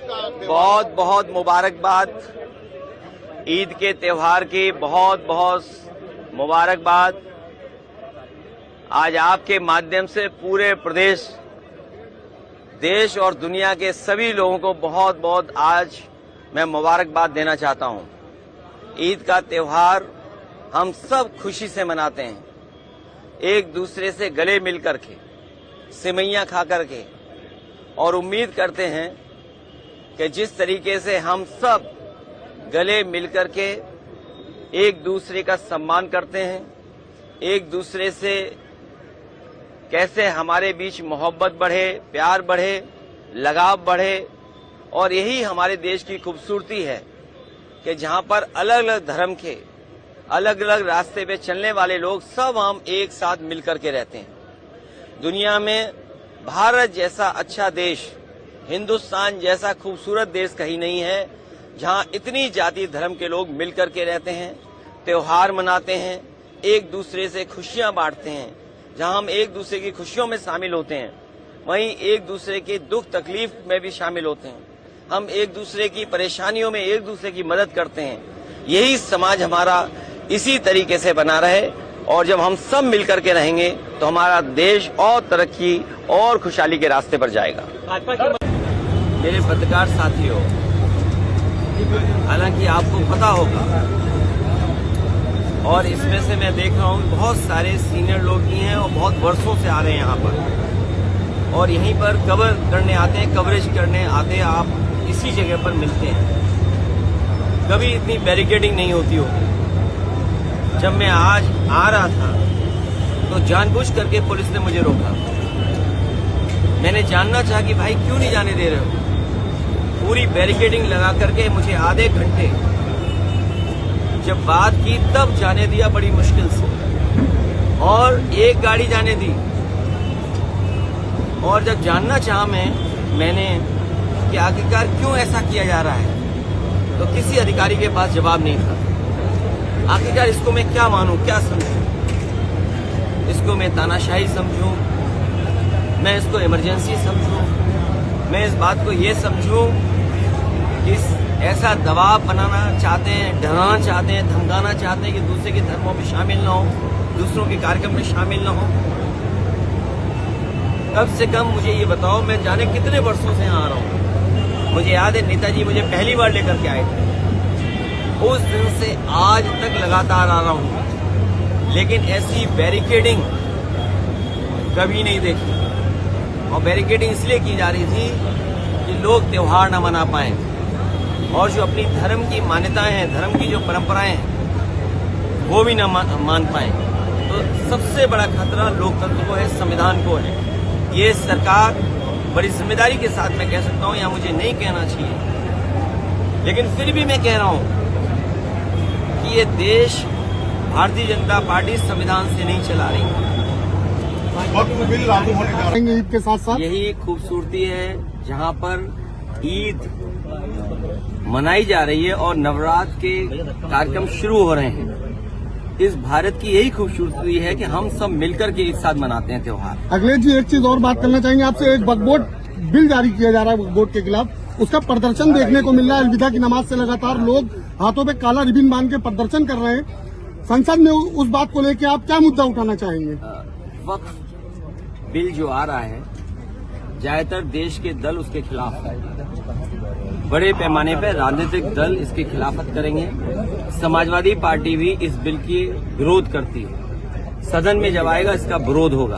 बहुत बहुत मुबारकबाद। ईद के त्योहार की बहुत बहुत मुबारकबाद। आज आपके माध्यम से पूरे प्रदेश, देश और दुनिया के सभी लोगों को बहुत बहुत आज मैं मुबारकबाद देना चाहता हूं। ईद का त्योहार हम सब खुशी से मनाते हैं, एक दूसरे से गले मिल करके, सिवैयां खा करके, और उम्मीद करते हैं कि जिस तरीके से हम सब गले मिल करके एक दूसरे का सम्मान करते हैं, एक दूसरे से कैसे हमारे बीच मोहब्बत बढ़े, प्यार बढ़े, लगाव बढ़े, और यही हमारे देश की खूबसूरती है कि जहां पर अलग अलग धर्म के, अलग अलग रास्ते पे चलने वाले लोग सब हम एक साथ मिलकर के रहते हैं। दुनिया में भारत जैसा अच्छा देश, हिंदुस्तान जैसा खूबसूरत देश कहीं नहीं है जहां इतनी जाति धर्म के लोग मिलकर के रहते हैं, त्योहार मनाते हैं, एक दूसरे से खुशियां बांटते हैं। जहां हम एक दूसरे की खुशियों में शामिल होते हैं, वहीं एक दूसरे के दुख तकलीफ में भी शामिल होते हैं। हम एक दूसरे की परेशानियों में एक दूसरे की मदद करते हैं। यही समाज हमारा इसी तरीके से बना रहे, और जब हम सब मिलकर के रहेंगे तो हमारा देश और तरक्की और खुशहाली के रास्ते पर जाएगा। मेरे पत्रकार साथियों, हालांकि आपको पता होगा, और इसमें से मैं देख रहा हूँ बहुत सारे सीनियर लोग भी हैं और बहुत वर्षों से आ रहे हैं यहाँ पर, और यहीं पर कवर करने आते हैं, कवरेज करने आते हैं। आप इसी जगह पर मिलते हैं। कभी इतनी बैरिकेडिंग नहीं होती होगी। जब मैं आज आ रहा था तो जानबूझ करके पुलिस ने मुझे रोका। मैंने जानना चाहा कि भाई क्यों नहीं जाने दे रहे हो। पूरी बैरिकेडिंग लगा करके मुझे आधे घंटे जब बात की तब जाने दिया, बड़ी मुश्किल से, और एक गाड़ी जाने दी। और जब जानना चाहा मैंने कि आखिरकार क्यों ऐसा किया जा रहा है, तो किसी अधिकारी के पास जवाब नहीं था। आखिरकार इसको मैं क्या मानूं, क्या समझूं? इसको मैं तानाशाही समझूं, मैं इसको इमरजेंसी समझूं, मैं इस बात को ये समझूं कि ऐसा दबाव बनाना चाहते हैं, डराना चाहते हैं, धमकाना चाहते हैं कि दूसरे के धर्मों में शामिल न हो, दूसरों के कार्यक्रम में शामिल न हो। कम से कम मुझे ये बताओ, मैं जाने कितने वर्षों से यहाँ आ रहा हूँ। मुझे याद है नेताजी मुझे पहली बार लेकर के आए थे, उस दिन से आज तक लगातार आ रहा हूँ, लेकिन ऐसी बैरिकेडिंग कभी नहीं देखी। और बैरिकेडिंग इसलिए की जा रही थी कि लोग त्योहार न मना पाएं, और जो अपनी धर्म की मान्यताएं हैं, धर्म की जो परंपराएं हैं, वो भी न मान पाएं। तो सबसे बड़ा खतरा लोकतंत्र को है, संविधान को है। ये सरकार बड़ी जिम्मेदारी के साथ मैं कह सकता हूँ, या मुझे नहीं कहना चाहिए, लेकिन फिर भी मैं कह रहा हूँ कि ये देश भारतीय जनता पार्टी संविधान से नहीं चला रही। बिल लागू होने जा रहे हैं ईद के साथ साथ। यही खूबसूरती है जहां पर ईद मनाई जा रही है और नवरात्र के कार्यक्रम शुरू हो रहे हैं। इस भारत की यही खूबसूरती है कि हम सब मिलकर के एक साथ मनाते हैं त्योहार। अखिलेश जी, एक चीज और बात करना चाहेंगे आपसे। एक वक्फ बिल जारी किया जा रहा है वक्फ बोर्ड के खिलाफ, उसका प्रदर्शन देखने को मिल रहा है। अलविदा की नमाज से लगातार लोग हाथों पे काला रिबन बांध के प्रदर्शन कर रहे हैं। संसद में उस बात को लेकर आप क्या मुद्दा उठाना चाहेंगे? वक्फ बिल जो आ रहा है, ज्यादातर देश के दल उसके खिलाफ है। बड़े पैमाने पर राजनीतिक दल इसके खिलाफत करेंगे। समाजवादी पार्टी भी इस बिल की विरोध करती है। सदन में जब आएगा इसका विरोध होगा।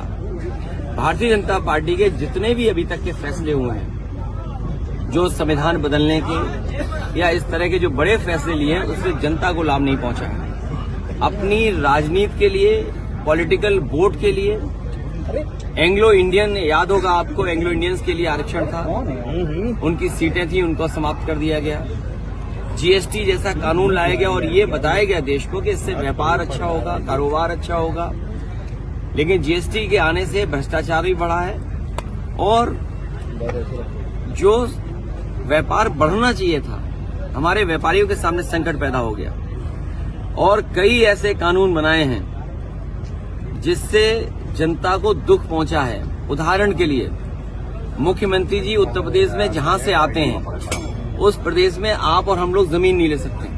भारतीय जनता पार्टी के जितने भी अभी तक के फैसले हुए हैं, जो संविधान बदलने के या इस तरह के जो बड़े फैसले लिए हैं, उससे जनता को लाभ नहीं पहुंचा है। अपनी राजनीति के लिए, पॉलिटिकल वोट के लिए, एंग्लो इंडियन, याद होगा आपको, एंग्लो इंडियंस के लिए आरक्षण था, उनकी सीटें थी, उनको समाप्त कर दिया गया। जीएसटी जैसा कानून लाया गया और ये बताया गया देश को कि इससे व्यापार अच्छा होगा, कारोबार अच्छा होगा, लेकिन जीएसटी के आने से भ्रष्टाचार भी बढ़ा है और जो व्यापार बढ़ना चाहिए था, हमारे व्यापारियों के सामने संकट पैदा हो गया। और कई ऐसे कानून बनाए हैं जिससे जनता को दुख पहुंचा है। उदाहरण के लिए मुख्यमंत्री जी उत्तर प्रदेश में जहां से आते हैं उस प्रदेश में आप और हम लोग जमीन नहीं ले सकते।